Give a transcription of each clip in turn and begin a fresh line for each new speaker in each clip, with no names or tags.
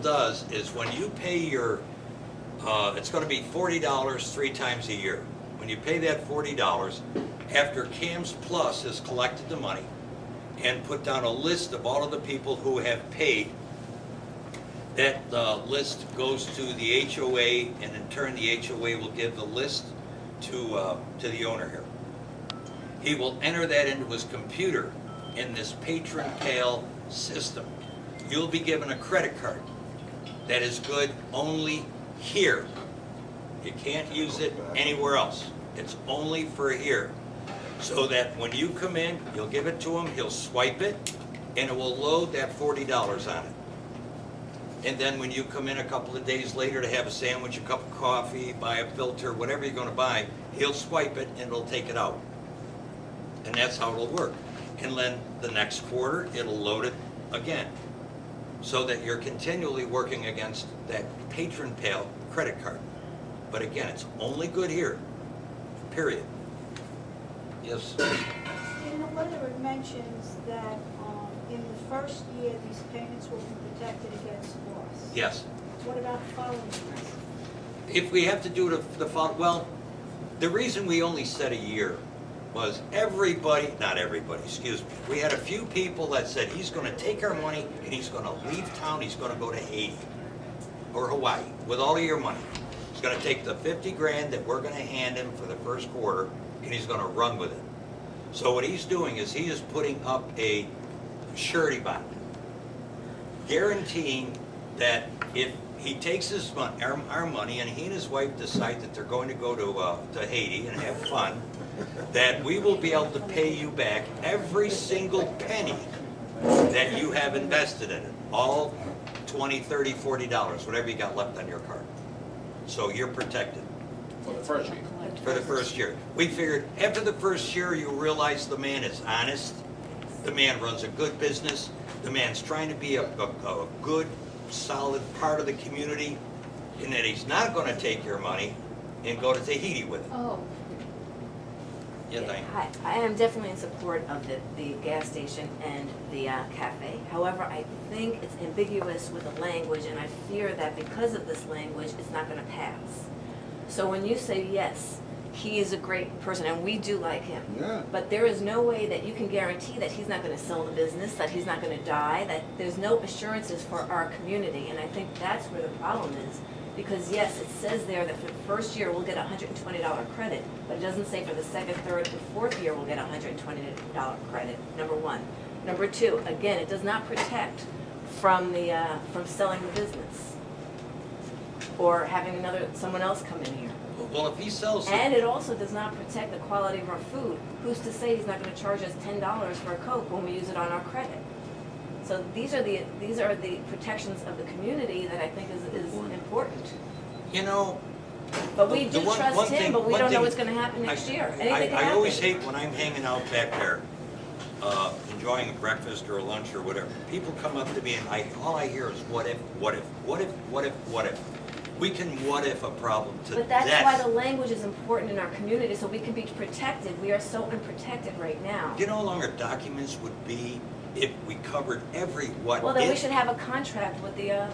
does is when you pay your, it's gonna be $40 3 times a year. When you pay that $40, after CAMS Plus has collected the money and put down a list of all of the people who have paid, that list goes to the HOA, and in turn the HOA will give the list to the owner here. He will enter that into his computer in this patron pal system. You'll be given a credit card that is good only here. You can't use it anywhere else. It's only for here. So that when you come in, you'll give it to him, he'll swipe it, and it will load that $40 on it. And then when you come in a couple of days later to have a sandwich, a cup of coffee, buy a filter, whatever you're gonna buy, he'll swipe it and it'll take it out. And that's how it'll work. And then the next quarter, it'll load it again. So that you're continually working against that patron pal credit card. But again, it's only good here, period. Yes?
In the letter, it mentions that in the first year, these payments will be protected against loss.
Yes.
What about the following years?
If we have to do the well, the reason we only said a year was everybody, not everybody, excuse me, we had a few people that said he's gonna take our money and he's gonna leave town, he's gonna go to Haiti or Hawaii with all of your money. He's gonna take the 50 grand that we're gonna hand him for the first quarter and he's gonna run with it. So what he's doing is he is putting up a surety bond, guaranteeing that if he takes his money, our money, and he and his wife decide that they're going to go to Haiti and have fun, that we will be able to pay you back every single penny that you have invested in it. All $20, $30, $40, whatever you got left on your card. So you're protected.
For the first year.
For the first year. We figured after the first year you realize the man is honest, the man runs a good business, the man's trying to be a good, solid part of the community, and that he's not going to take your money and go to Tahiti with it.
Oh.
Yeah, Diane.
Hi, I am definitely in support of the gas station and the cafe. However, I think it's ambiguous with the language, and I fear that because of this language, it's not going to pass. So when you say yes, he is a great person, and we do like him.
Yeah.
But there is no way that you can guarantee that he's not going to sell the business, that he's not going to die, that there's no assurances for our community, and I think that's where the problem is. Because yes, it says there that for the first year we'll get a $120 credit, but it doesn't say for the second, third, and fourth year we'll get a $120 credit, number one. Number two, again, it does not protect from selling the business or having someone else come in here.
Well, if he sells
And it also does not protect the quality of our food. Who's to say he's not going to charge us $10 for a Coke when we use it on our credit? So these are the protections of the community that I think is important.
You know,
But we
The
do
one
trust him,
thing-
but we
one
don't know
thing-
what's going to happen next year. Anything can
I
happen.
always hate when I'm hanging out back there, enjoying a breakfast or a lunch or whatever. People come up to me and all I hear is what if, what if, what if, what if, what if. We can what if a problem to
But that's why the
death.
language is important in our community, so we can be protected. We are so unprotected right now.
You know how long our documents would be if we covered every what if?
Well, then we should have a contract with the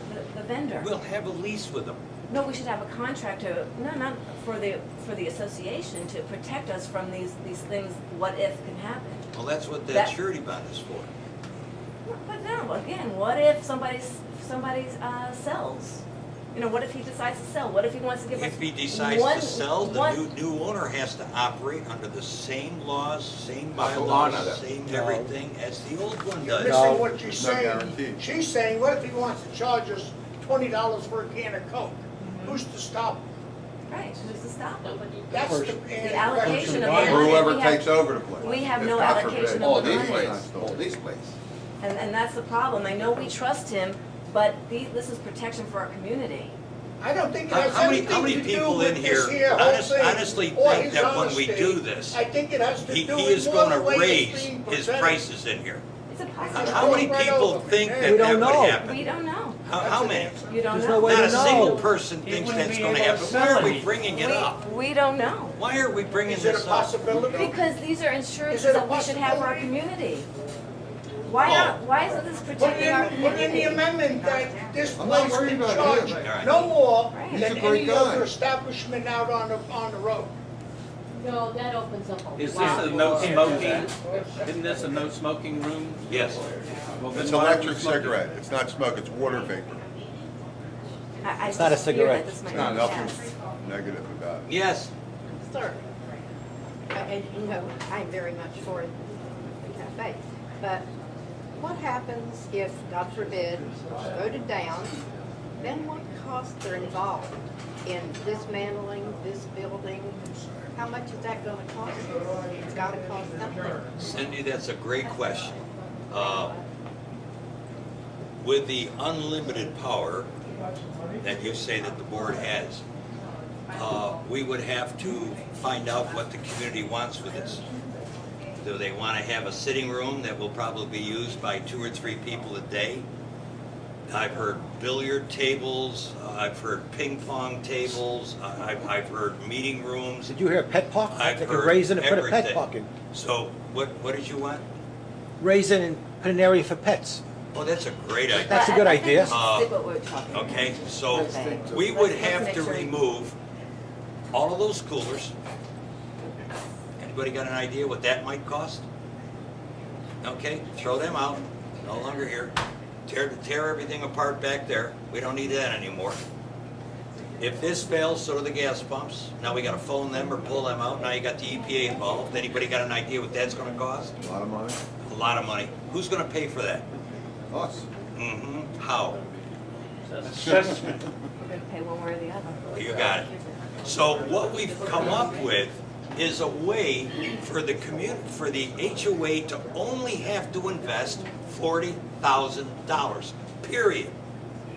vendor.
We'll have a lease with them.
No, we should have a contract not for the association, to protect us from these things, what if can happen.
Well, that's what that
That-
surety bond is for.
But no, again, what if somebody sells? You know, what if he decides to sell? What if he wants to give us
If he decides
one-
to sell, the
one-
new owner has to operate under the same laws, same
Honor
bylaws,
that.
same everything as the old one
You're
does.
missing what she's
no
saying.
guarantee.
She's saying, what if he wants to charge us $20 for a can of Coke? Who's to stop him?
Right, who's to stop them?
That's the
The allocation of the
Or
money.
whoever
we have-
takes over the place.
we have
If
no
God
allocation
forbid.
of
Oh,
the
these
money.
places, oh, these places.
And that's the problem. I know we trust him, but this is protection for our community.
I don't think it
How
has
many
anything to do
people in
with this
here
here whole thing.
honestly
or
think
his
that when we
honesty.
do this,
I think it has to
he
do
is
with more
gonna
the way it's
raise
being
his
presented.
prices in here?
It's a
Just
possibility.
How many
going right
people
over
think
it.
that
We
that
don't
would
know.
happen?
We don't know.
How
That's an
many?
answer.
You don't
There's
know.
no way
Not
to
a
know.
single person
He
thinks
wouldn't
that's
be
gonna
able to
happen.
sell
Why are we
anything.
bringing it up?
We don't know.
Why are we bringing
Is it a
this up?
possibility?
Because these are insurances
Is it a
that we should have for our
possibility?
community. why isn't this
Put
protecting our
in the
community?
amendment that this
I'm not
place
worried
can
about
charge
him.
Alright.
no more
Right.
He's a
than
great
any
guy.
other establishment out on the road.
No, that opens up a
Is this
lot
a no
more.
smoking, isn't this a no smoking room?
Yes.
Well, then
It's
why are we
electric
smoking?
cigarette, it's not smoke, it's water vapor.
I
It's not a
just fear
cigarette.
that this might
Not
be
nothing
passed.
negative about it.
Yes,
Sir, and you know, I'm very much for the cafe, but what happens if, God forbid, it's voted down? Then what costs are involved in dismantling this building? How much is that gonna cost? It's gotta cost something.
Cindy, that's a great question. With the unlimited power that you say that the board has, we would have to find out what the community wants with this. Do they want to have a sitting room that will probably be used by 2 or 3 people a day? I've heard billiard tables, I've heard ping pong tables, I've heard meeting rooms.
Did you hear pet park?
I've
They could
heard
raise it and put a pet
everything.
park in.
So what did you want?
Raise it and put an area for pets.
Oh, that's a great idea.
That's a
But
good
I think
idea.
we should stick what we're talking about.
Okay, so
Okay.
we would
Let's
have
make
to
sure-
remove all of those coolers. Anybody got an idea what that might cost? Okay, throw them out, no longer here. Tear everything apart back there, we don't need that anymore. If this fails, so do the gas pumps. Now we gotta phone them or pull them out, now you got the EPA involved. Anybody got an idea what that's gonna cost?
A lot of money.
A lot of money. Who's gonna pay for that?
Us.
Mm-hmm, how?
We're gonna pay one way or the other.
You got it. So what we've come up with is a way for the for the HOA to only have to invest $40,000, period.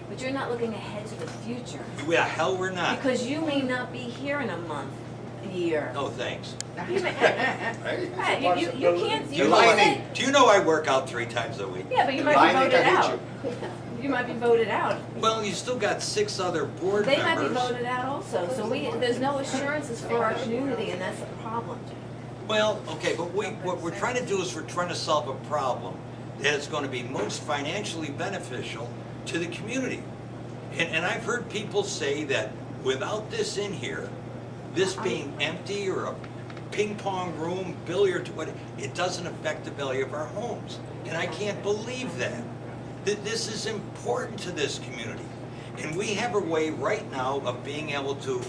But you're not looking ahead to the future,
Well, hell, we're not.
because you may not be here in a month, a year.
No, thanks.
You may-
Hey,
Right, you can't,
Do
you
you know
can't
I,
say,
do you know I work out 3 times a week?
yeah, but you might
I
be
think
voted
I hate
out. You might be voted out.
Well, you still got 6 other board
They might be
members.
voted out also, so there's no assurances for our community, and that's the problem.
Well, okay, but what we're trying to do is we're trying to solve a problem that is going to be most financially beneficial to the community. And I've heard people say that without this in here, this being empty or a ping pong room, billiard, it doesn't affect the value of our homes. And I can't believe that. This is important to this community. And we have a way right now of being able to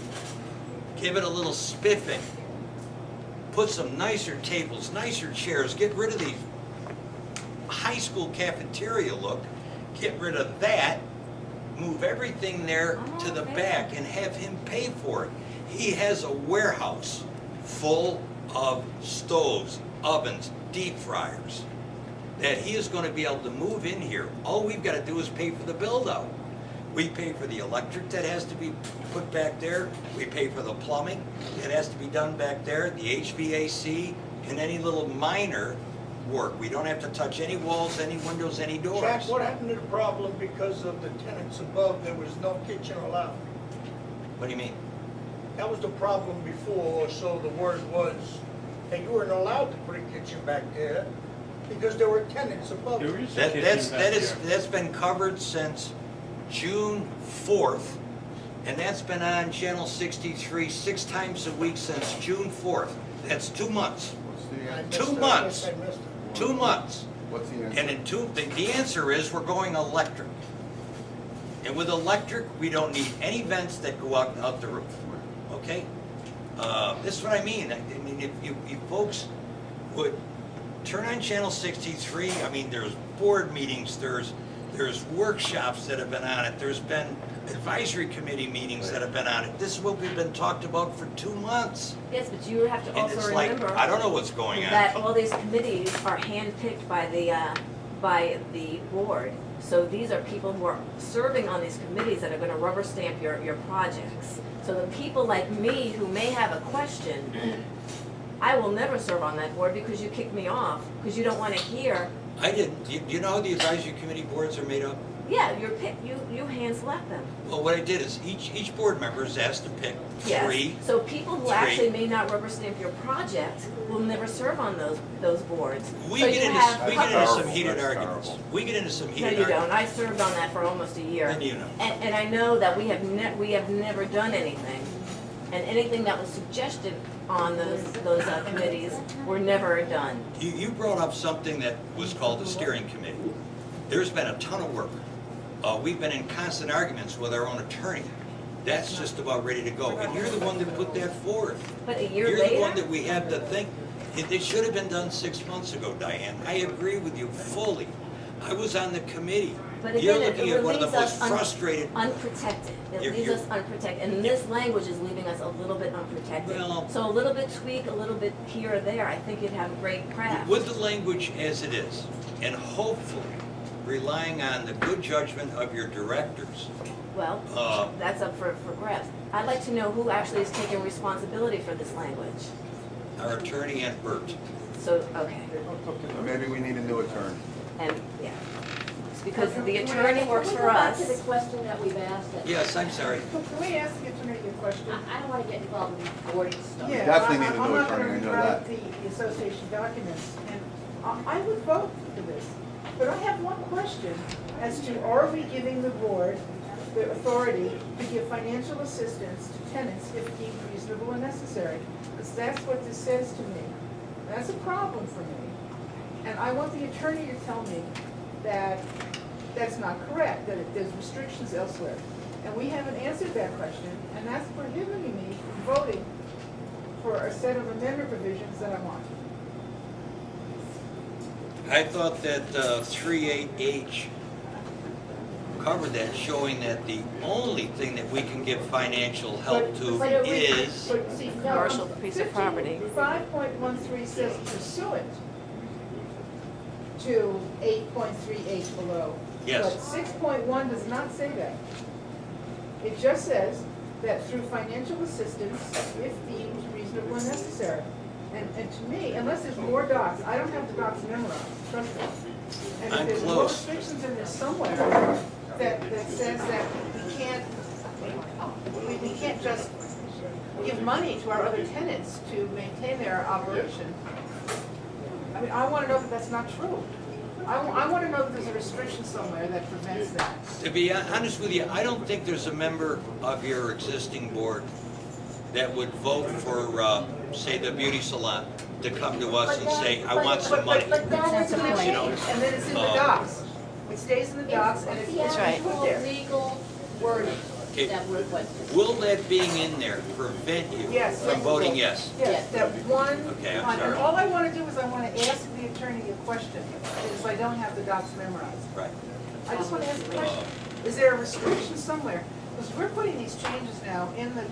give it a little spiffing. Put some nicer tables, nicer chairs, get rid of the high school cafeteria look, get rid of that, move everything there to the back and have him pay for it. He has a warehouse full of stoves, ovens, deep fryers that he is going to be able to move in here. All we've got to do is pay for the build out. We pay for the electric that has to be put back there. We pay for the plumbing that has to be done back there, the HVAC, and any little minor work. We don't have to touch any walls, any windows, any doors.
Jack, what happened to the problem because of the tenants above, there was no kitchen allowed?
What do you mean?
That was the problem before, or so the word was, that you weren't allowed to put a kitchen back there because there were tenants above.
There is a
That,
kitchen back there.
that's been covered since June 4th, and that's been on Channel 63 6 times a week since June 4th. That's 2 months.
What's the
I
answer?
missed
2
it. I
months.
guess I missed it.
2 months.
What's the
And
answer?
in the answer is we're going electric. And with electric, we don't need any vents that go out the roof, okay? This is what I mean. I mean, if you folks would turn on Channel 63, I mean, there's board meetings, there's workshops that have been on it, there's been advisory committee meetings that have been on it. This is what we've been talked about for 2 months.
Yes, but you have to
And
also
it's like,
remember
I don't know what's going on.
that all these committees are handpicked by the board. So these are people who are serving on these committees that are gonna rubber stamp your projects. So the people like me who may have a question, I will never serve on that board because you kicked me off, because you don't wanna hear.
I didn't. Do you know how the advisory committee boards are made up?
Yeah, you hand select them.
Well, what I did is each board member is asked to pick
Yes.
three.
So people who
three.
actually may not rubber stamp your project will never serve on those boards.
We
So
get
you
into,
have
we get into
couples-
some heated
That's
arguments.
terrible.
We get into some
No,
heated
you don't.
arguments.
I served on that for almost a year.
Then you know.
And I know that we have never done anything. And anything that was suggested on those committees were never done.
You brought up something that was called the steering committee. There's been a ton of work. We've been in constant arguments with our own attorney. That's just about ready to go. And you're the one that put that forward.
But a year
You're the one
later,
that we had to think, it should have been done 6 months ago, Diane. I agree with you fully. I was on the committee.
but
You're
again,
looking
it
at one of the
relieves
most
us
frustrated.
unprotected. It
You're-
leaves
you're-
us unprotected, and this language is leaving us a little bit unprotected.
Well-
So a little bit tweak, a little bit here or there, I think you'd have a great craft.
With the language as it is, and hopefully relying on the good judgment of your directors,
Well, that's up for grabs. I'd like to know who actually is taking responsibility for this language.
our attorney and Bert.
So, okay,
Maybe we need a new attorney.
and, yeah. It's because the attorney works for us.
Can we go back to the question that we've asked?
Yes, I'm sorry.
Can we ask the attorney a question?
I don't want to get involved in boarding stuff.
Yeah,
Definitely need a
I'm
new
not gonna
attorney, I know
rewrite
that.
the association documents, and I would vote for this. But I have one question as to, are we giving the board the authority to give financial assistance to tenants if deemed reasonable and necessary? Because that's what this says to me. That's a problem for me. And I want the attorney to tell me that that's not correct, that there's restrictions elsewhere. And we haven't answered that question, and that's prohibiting me from voting for a set of amendment provisions that I want.
I thought that 38H covered that, showing that the only thing that we can give financial help to
But it-
is,
but see, no,
Commercial piece of property.
5.13 says pursuant to 8.38 below.
Yes.
But 6.1 does not say that. It just says that through financial assistance, if deemed reasonable and necessary. And to me, unless there's more docs, I don't have the docs memorized, trust me. And
I'm
if there's more
close.
restrictions in there somewhere that says that we can't just give money to our other tenants to maintain their operation. I mean, I want to know that that's not true. I want to know that there's a restriction somewhere that prevents that.
to be honest with you, I don't think there's a member of your existing board that would vote for, say, the beauty salon to come to us and say, I want some money.
But that is going to
You know,
change, and then it's in the docs. It stays in the docs, and it's
That's right.
put there.
Legal wording
Okay.
that we're requesting.
Will that being in there prevent you
Yes.
from voting yes?
Yes, that one,
Okay, I'm
and
sorry.
all I want to do is I want to ask the attorney a question, because I don't have the docs memorized.
Right.
I just want to ask a question. Is there a restriction somewhere? Because we're putting these changes now in the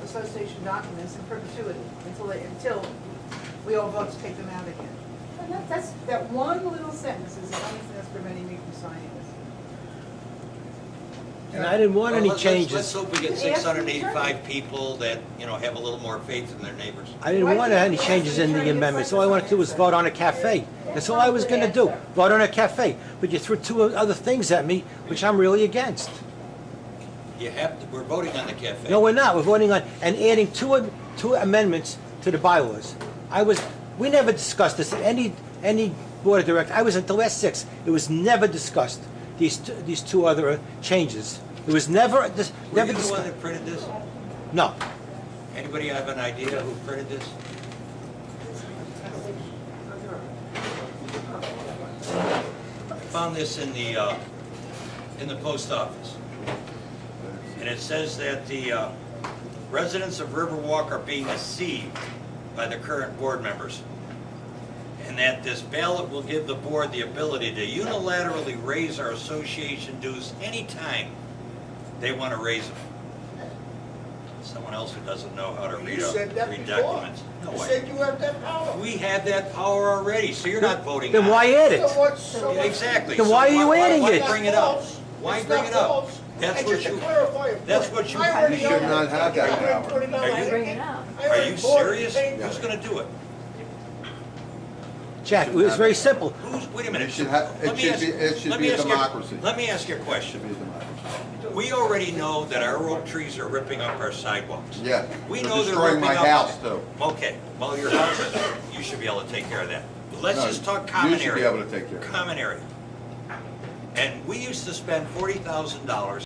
association documents in perpetuity until we all vote to take them out again. And that one little sentence is the only thing that's preventing me from signing this.
And I didn't want
Well,
any
let's
changes.
hope we get 685 people that, have a little more faith in their neighbors.
I didn't want any changes in the amendments. All I wanted to do was vote on a cafe. That's all I was gonna do, vote on a cafe. But you threw two other things at me, which I'm really against.
You have to, we're voting on the cafe.
No, we're not. We're voting on, and adding two amendments to the bylaws. We never discussed this at any board of directors. I was at the last 6. It was never discussed, these two other changes. It was never
Were you the one
discussed.
that printed this?
No.
Anybody have an idea who printed this? I found this in the post office. And it says that the residents of RiverWalk are being deceived by the current board members. And that this ballot will give the board the ability to unilaterally raise our association dues anytime they want to raise them. Someone else who doesn't know how to read
You said that
read
before.
documents. No,
You
I-
said you have that power.
we have that power already, so you're not voting on
Then
it.
why add it?
Yeah, exactly.
Then
So
why are you adding
why
it?
bring it up? Why bring it up? That's what you, that's what you-
You should not have that power.
Are you-
Bring it up.
are you serious? Who's gonna do it?
Jack, it was very simple.
Wait a minute.
It should have- it
Let me
should
ask-
be- it should
let
be
me
a
ask you-
democracy.
Let me ask you a
Should
question.
be a democracy.
We already know that our oak trees are ripping up our sidewalks.
Yeah.
We
They're
know they're
destroying
ripping
my
up.
house, too.
Okay, well, your house, you should be able to take care of that. Let's
No,
just talk common area.
You should be able to take care of it.
Common area. And we used to spend $40,000